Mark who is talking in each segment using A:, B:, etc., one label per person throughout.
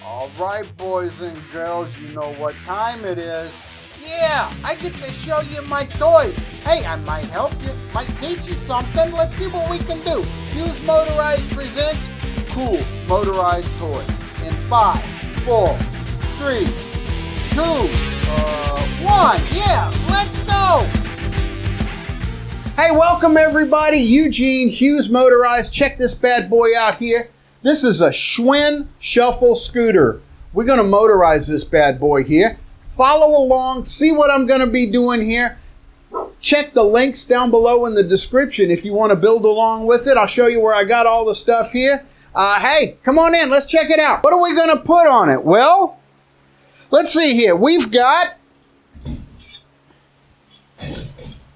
A: All right, boys and girls, you know what time it is. Yeah, I get to show you my toys. Hey, I might help you, might teach you something. Let's see what we can do. Use Motorized presents cool motorized toys in 5, 4, 3, 2, 1. Yeah, let's go. Hey, welcome everybody. Eugene Hughes Motorized. Check this bad boy out here. This is a Schwinn Shuffle scooter. We're going to motorize this bad boy here. Follow along, see what I'm going to be doing here. Check the links down below in the description if you want to build along with it. I'll show you where I got all the stuff here. Hey, come on in. Let's check it out. What are we going to put on it? Well, let's see here. We've got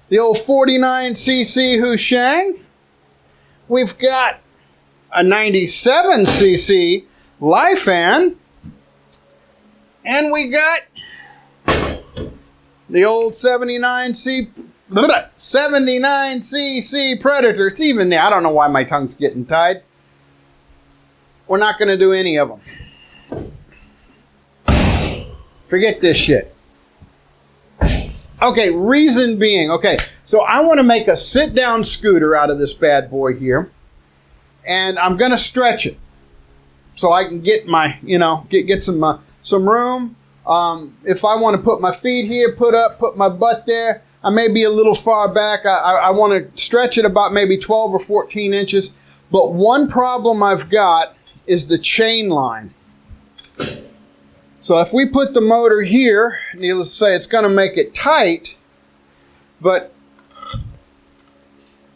A: the old 49cc Husheng. We've got a 97cc Lifan. And we got the old 79cc Predator. It's even there. I don't know why my tongue's getting tied. We're not going to do any of them. Forget this shit. Okay, reason being. Okay, so I want to make a sit-down scooter out of this bad boy here. And I'm going to stretch it. So I can get my, get some room. If I want to put my feet here, put my butt there, I may be a little far back. I want to stretch it about maybe 12 or 14 inches. But one problem I've got is the chain line. So if we put the motor here, needless to say, it's going to make it tight. But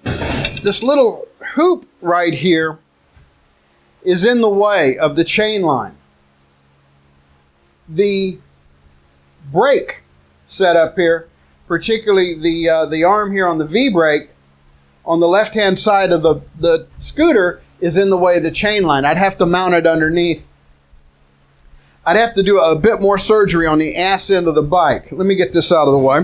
A: this little hoop right here is in the way of the chain line. The brake setup here, particularly the arm here on the V-brake, on the left-hand side of the scooter is in the way of the chain line. I'd have to mount it underneath. I'd have to do a bit more surgery on the ass end of the bike. Let me get this out of the way.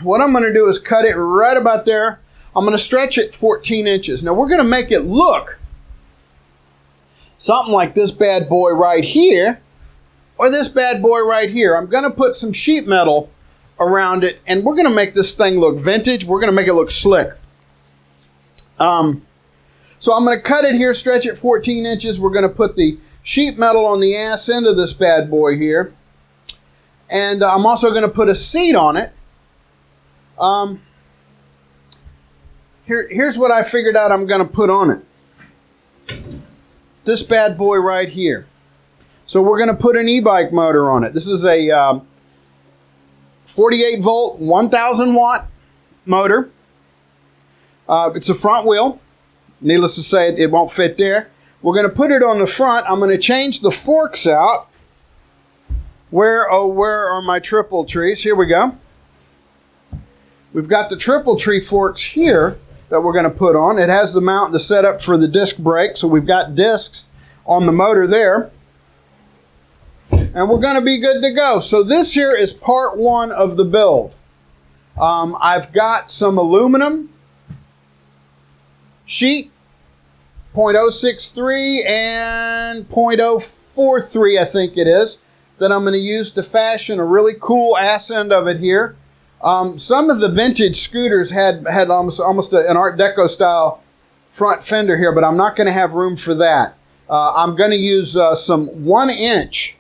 A: What I'm going to do is cut it right about there. I'm going to stretch it 14 inches. Now we're going to make it look something like this bad boy right here, or this bad boy right here. I'm going to put some sheet metal around it, and we're going to make this thing look vintage. We're going to make it look slick. So I'm going to cut it here, stretch it 14 inches. We're going to put the sheet metal on the ass end of this bad boy here. And I'm also going to put a seat on it. Here's what I figured out I'm going to put on it. This bad boy right here. So we're going to put an e-bike motor on it. This is a 48 volt, 1000 watt motor. It's a front wheel. Needless to say, it won't fit there. We're going to put it on the front. I'm going to change the forks out. Where are my triple trees? Here we go. We've got the triple tree forks here that we're going to put on. It has the setup for the disc brake, so we've got discs on the motor there. And we're going to be good to go. So this here is part one of the build. I've got some aluminum sheet, 0.063 and 0.043, I think it is, that I'm going to use to fashion a really cool ass end of it here. Some of the vintage scooters had almost an Art Deco style front fender here, but I'm not going to have room for that. I'm going to use some 1 inch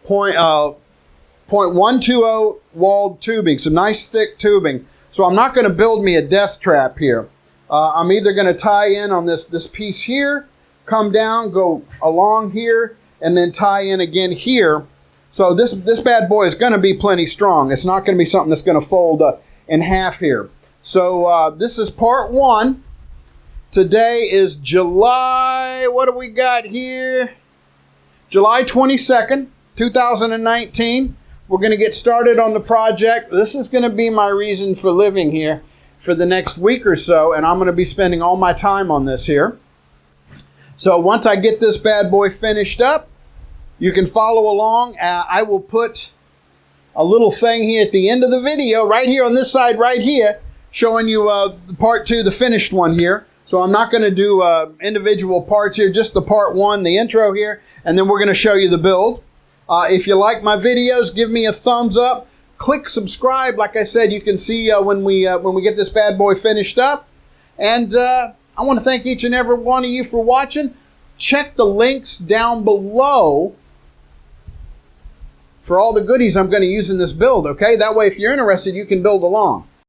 A: .120 walled tubing, some nice thick tubing. So I'm not going to build me a death trap here. I'm either going to tie in on this piece here, come down, go along here, and then tie in again here. So this bad boy is going to be plenty strong. It's not going to be something that's going to fold in half here. So this is part one. Today is July, what do we got here? July 22nd, 2019. We're going to get started on the project. This is going to be my reason for living here for the next week or so, and I'm going to be spending all my time on this here. So once I get this bad boy finished up, you can follow along. I will put a little thing here at the end of the video, right here on this side right here, showing you part two, the finished one here. So I'm not going to do individual parts here, just the part one, the intro here, and then we're going to show you the build. If you like my videos, give me a thumbs up. Click subscribe. Like I said, you can see when we get this bad boy finished up. And I want to thank each and every one of you for watching. Check the links down below for all the goodies I'm going to use in this build, okay? That way, if you're interested, you can build along.